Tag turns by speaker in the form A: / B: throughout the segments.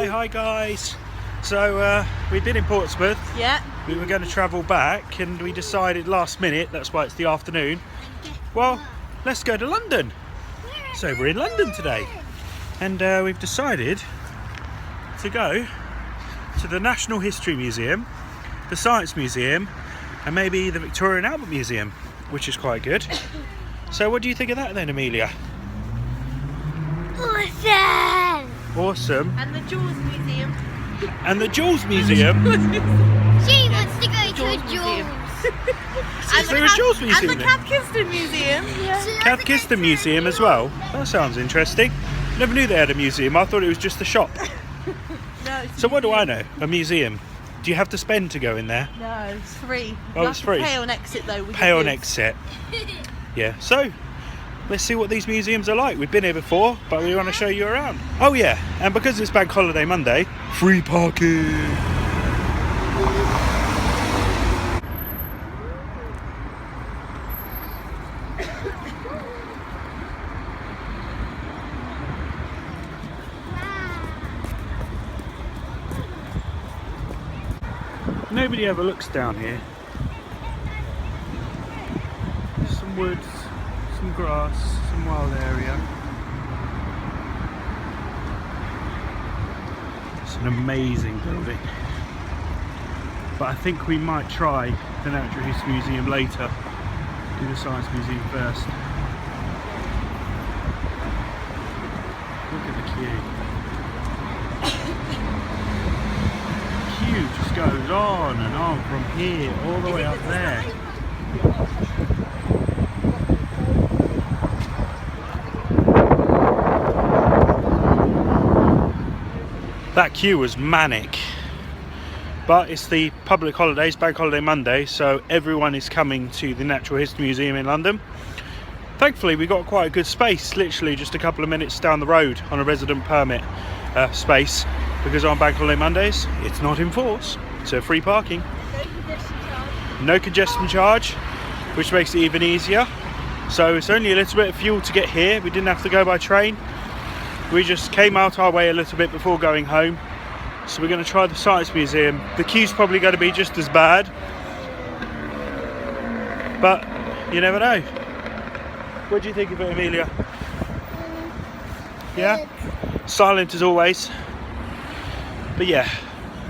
A: Hi guys. So we've been in Portsmouth.
B: Yeah.
A: We were going to travel back and we decided last minute, that's why it's the afternoon, well, let's go to London. So we're in London today. And we've decided to go to the National History Museum, the Science Museum, and maybe the Victoria and Albert Museum, which is quite good. So what do you think of that then, Amelia?
C: Awesome!
A: Awesome.
B: And the Jaws Museum.
A: And the Jaws Museum.
C: She wants to go to a
B: Museum.
C: Jaws.
A: Is there a Jaws Museum?
B: And the Cathkiston Museum. Yeah.
A: Cathkiston Museum as well. That sounds interesting. Never knew they had a museum. I thought it was just a shop.
B: No, it's
A: So what do I know? A museum. Do you have to spend to go in there?
B: No, it's free.
A: Oh,
B: You
A: it's
B: have
A: free.
B: to pay on exit though. With
A: Pay
B: your
A: on
B: goods.
A: exit. Yeah. So let's see what these museums are like. We've been here before, but we want to show you around. Oh yeah, and because it's Bank Holiday Monday, free parking. Nobody ever looks down here. Some woods, some grass, some wild area. It's an amazing building. But I think we might try the Natural History Museum later. Do the Science Museum first. Look at the queue. Queue just goes on and on from here all the way up there. That queue was manic, but it's the public holidays, Bank Holiday Monday, so everyone is coming to the Natural History Museum in London. Thankfully we got quite a good space, literally just a couple of minutes down the road on a resident permit space, because on Bank Holiday Mondays it's not in force, so free parking. No congestion charge, which makes it even easier. So it's only a little bit of fuel to get here. We didn't have to go by train. We just came out our way a little bit before going home. So we're going to try the Science Museum. The queue's probably going to be just as bad, but you never know. What do you think of it, Amelia? Yeah? Silent as always. But yeah,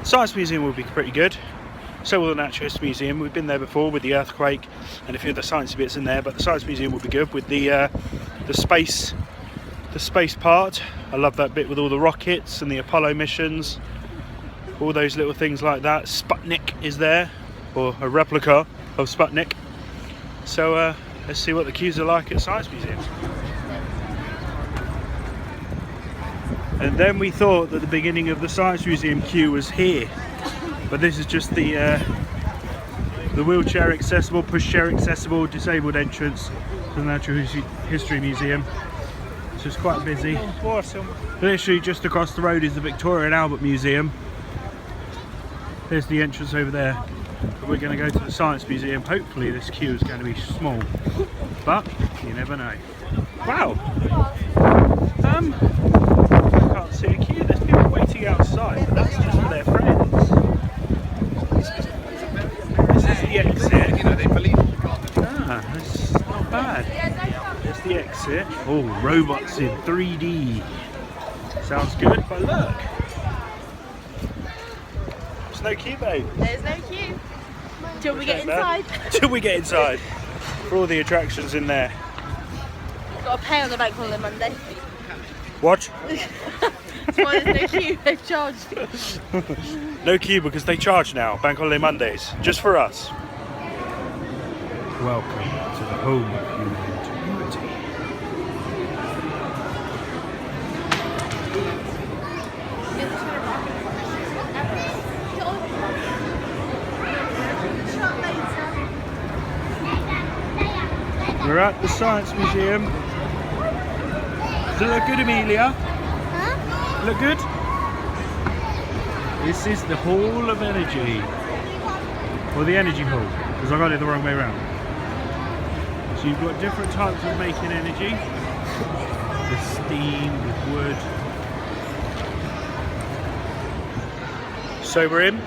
A: Science Museum will be pretty good. So will the Natural History Museum. We've been there before with the earthquake and a few of the science bits in there, but the Science Museum will be good with the space part. I love that bit with all the rockets and the Apollo missions, all those little things like that. Sputnik is there, or a replica of Sputnik. So let's see what the queues are like at Science Museum. And then we thought that the beginning of the Science Museum queue was here, but this is just the wheelchair accessible, pushchair accessible, disabled entrance to the Natural History Museum. It's just quite busy. Literally just across the road is the Victoria and Albert Museum. There's the entrance over there. But we're going to go to the Science Museum. Hopefully this queue is going to be small, but you never know. Wow. I can't see a queue. There's people waiting outside, but that's just for their friends. This is the exit. Ah, that's not bad. There's the exit. Oh, robots in 3D. Sounds good, but look. There's no queue, babe.
B: There's no queue. Till we get inside.
A: Till we get inside. For all the attractions in there.
B: Got to pay on the Bank Holiday Monday.
A: What?
B: That's why there's no queue. They've charged.
A: No queue because they charge now. Bank Holiday Mondays. Just for us. Welcome to the home of human ingenuity. We're at the Science Museum. Does it look good, Amelia?
C: Huh?
A: Look good? This is the Hall of Energy. Or the Energy Hall, because I got it the wrong way around. So you've got different types of making energy. With steam, with wood. So we're in.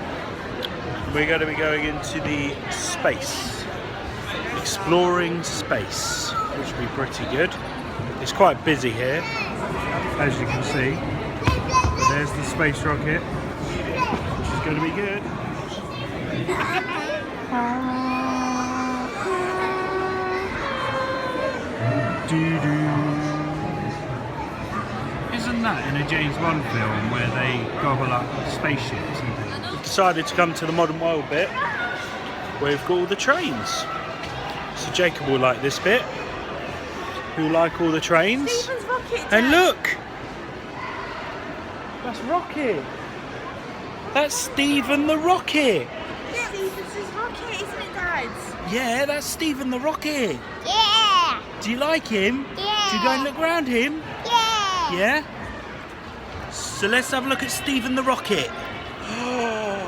A: We're going to be going into the space. Exploring space, which will be pretty good. It's quite busy here, as you can see. But there's the space rocket, which is going to be good. Isn't that in a James Bond film where they gobble up spaceships and things? Decided to come to the modern world bit where we've got all the trains. So Jacob will like this bit. Who like all the trains?
B: Stephen's rocket.
A: And look! That's Rocket! That's Stephen the Rocket!
B: Stephen's rocket, isn't it, Dad?
A: Yeah, that's Stephen the Rocket!
C: Yeah.
A: Do you like him?
C: Yeah.
A: Do you go and look around him?
C: Yeah.
A: Yeah? So let's have a look at Stephen the Rocket. Wow!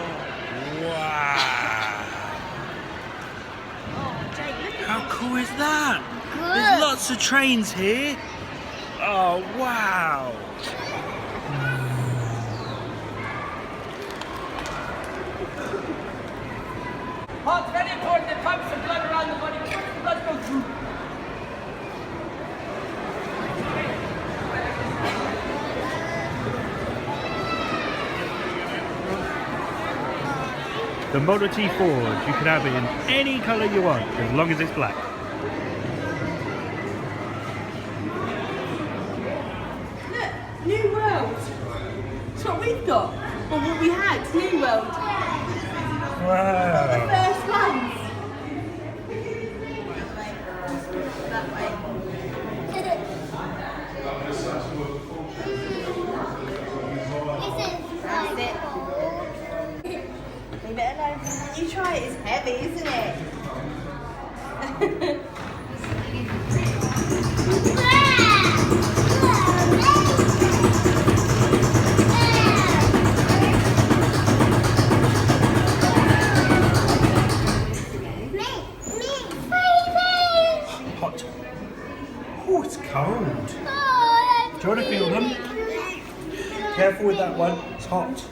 B: Oh, Jake, look at
A: How cool is that?
C: Good.
A: There's lots of trains here. Oh, wow!
D: Oh, it's very important to pump some blood around the body. Let the blood go through.
A: The Model T Ford, you can have it in any colour you want, as long as it's black.
B: Look, New World. That's what we've got. Or what we had, New World.
A: Wow!
B: First ones. That way. That's it. Leave it alone. You try it, it's heavy, isn't it?
A: Hot. Oh, it's cold. Do you want to feel them? Careful with that one, it's hot.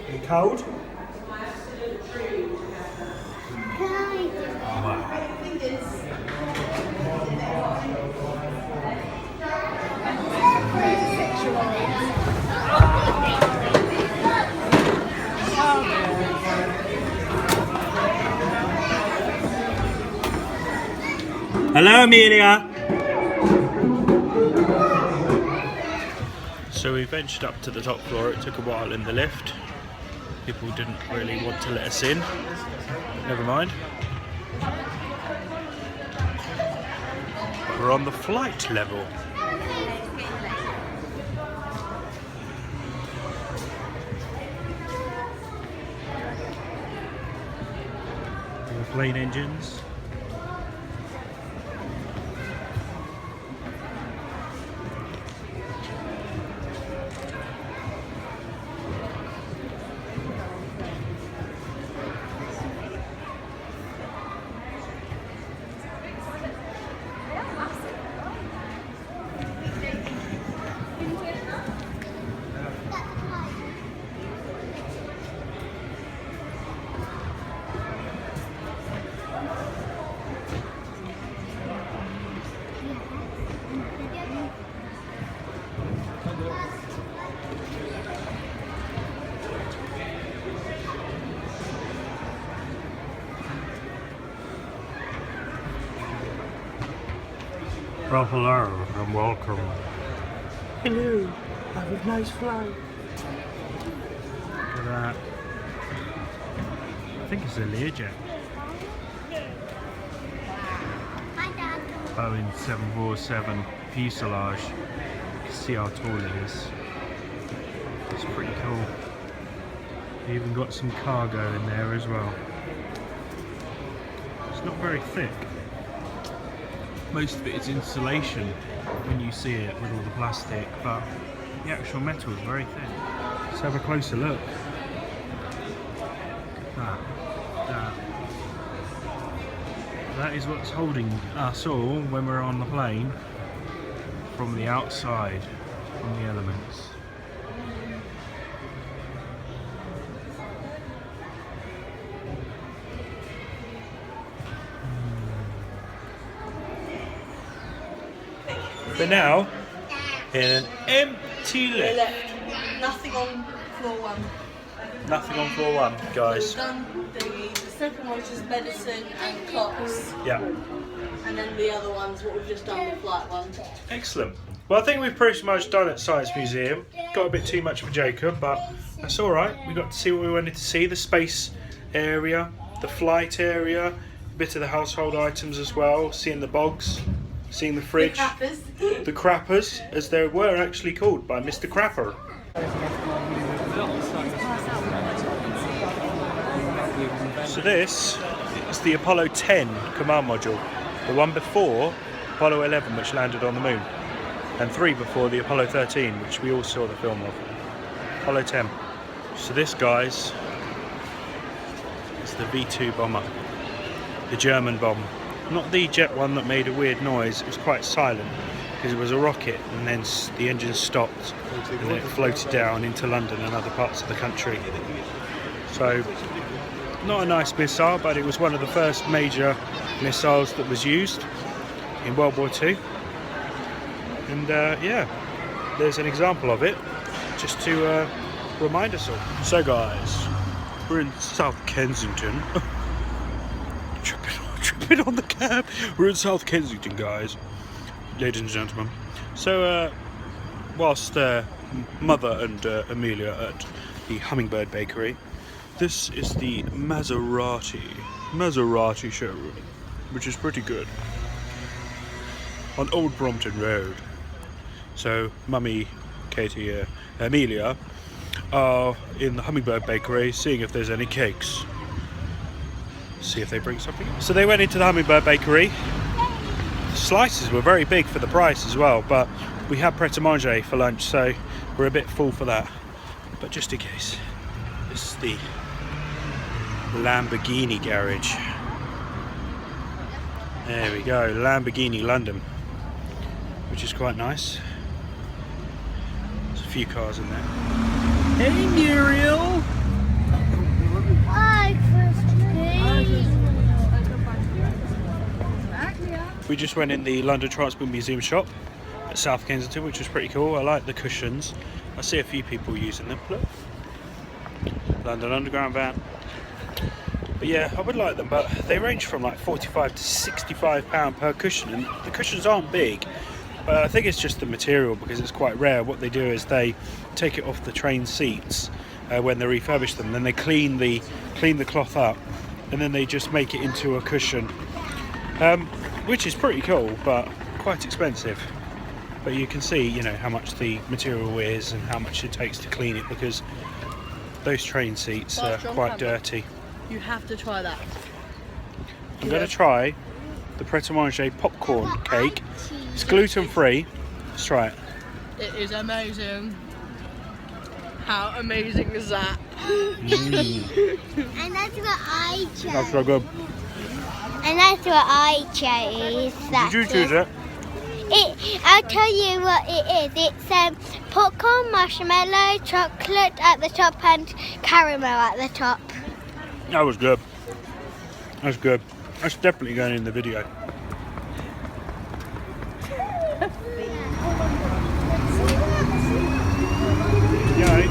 A: Are you cold? Wow. Hello, Amelia. So we ventured up to the top floor. It took a while in the lift. People didn't really want to let us in. But never mind. We're on the flight level. The plane engines. Well, hello and welcome. Hello, have a nice flight. Look at that. I think it's a Learjet.
C: Hi, Dad.
A: Boeing 747 fuselage. You can see how tall it is. It's pretty cool. They even got some cargo in there as well. It's not very thick. Most of it is insulation when you see it with all the plastic, but the actual metal is very thin. Let's have a closer look. Look at that. That is what's holding us all when we're on the plane from the outside, from the elements. We're now in an empty lift.
B: Nothing on floor 1.
A: Nothing on floor 1, guys.
B: We've done the second one, which is medicine and clocks.
A: Yeah.
B: And then the other one's what we've just done, the flight one.
A: Excellent. Well, I think we've pretty much done at Science Museum. Got a bit too much for Jacob, but that's all right. We got to see what we wanted to see: the space area, the flight area, a bit of the household items as well. Seeing the bogs, seeing the fridge, the crappers, as they were actually called by Mr. Crapper. So this is the Apollo 10 command module, the one before Apollo 11, which landed on the moon, and 3 before the Apollo 13, which we all saw the film of. Apollo 10. So this, guys, is the V2 bomber, the German bomb. Not the jet one that made a weird noise. It was quite silent because it was a rocket, and then the engine stopped and then it floated down into London and other parts of the country. So not a nice missile, but it was one of the first major missiles that was used in World War II. And yeah, there's an example of it, just to remind us all. So guys, we're in South Kensington. Tripping on the cab. We're in South Kensington, guys, ladies and gentlemen. So whilst Mother and Amelia are at the Hummingbird Bakery, this is the Maserati showroom, which is pretty good, on Old Brompton Road. So Mummy, Katie, Amelia are in the Hummingbird Bakery seeing if there's any cakes. See if they bring something. So they went into the Hummingbird Bakery. The slices were very big for the price as well, but we had pret-a-manger for lunch, so we're a bit full for that. But just in case, this is the Lamborghini garage. There we go, Lamborghini London, which is quite nice. There's a few cars in there. Hey Muriel! We just went in the London Transport Museum shop at South Kensington, which was pretty cool. I like the cushions. I see a few people using them. Look. London Underground van. But yeah, I would like them, but they range from like £45 to £65 per cushion, and the cushions aren't big. But I think it's just the material, because it's quite rare. What they do is they take it off the train seats when they refurbish them, then they clean the cloth up, and then they just make it into a cushion, which is pretty cool, but quite expensive. But you can see, you know, how much the material is and how much it takes to clean it, because those train seats are quite dirty.
B: You have to try that.
A: I'm going to try the pret-a-manger popcorn cake. It's gluten-free. Let's try it.
B: It is amazing. How amazing is that?
C: And that's what I chose.
A: That's so good.
C: And that's what I chose.
A: Did you choose it?
C: I'll tell you what it is. It's popcorn, marshmallow, chocolate at the top, and caramel at the top.
A: That was good. That's good. That's definitely going in the video. Yay.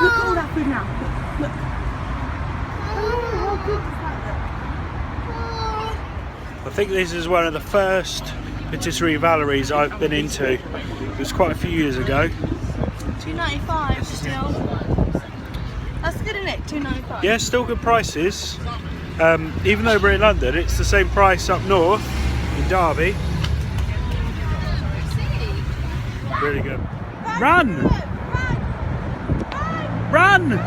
B: Look at all that food now. Look.
A: I think this is one of the first patisserie Valerie's I've been into. It was quite a few years ago.
B: $2.95 still. That's good, isn't it? $2.95.
A: Yeah, still good prices. Even though we're in London, it's the same price up north in Derby. Really good. Run! Run!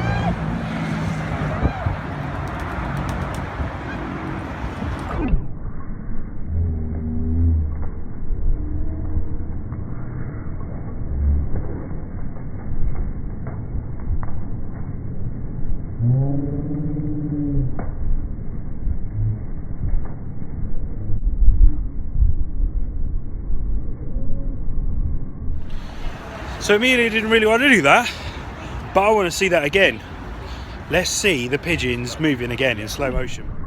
A: So Amelia didn't really want to do that, but I want to see that again. Let's see the pigeons moving again in slow motion.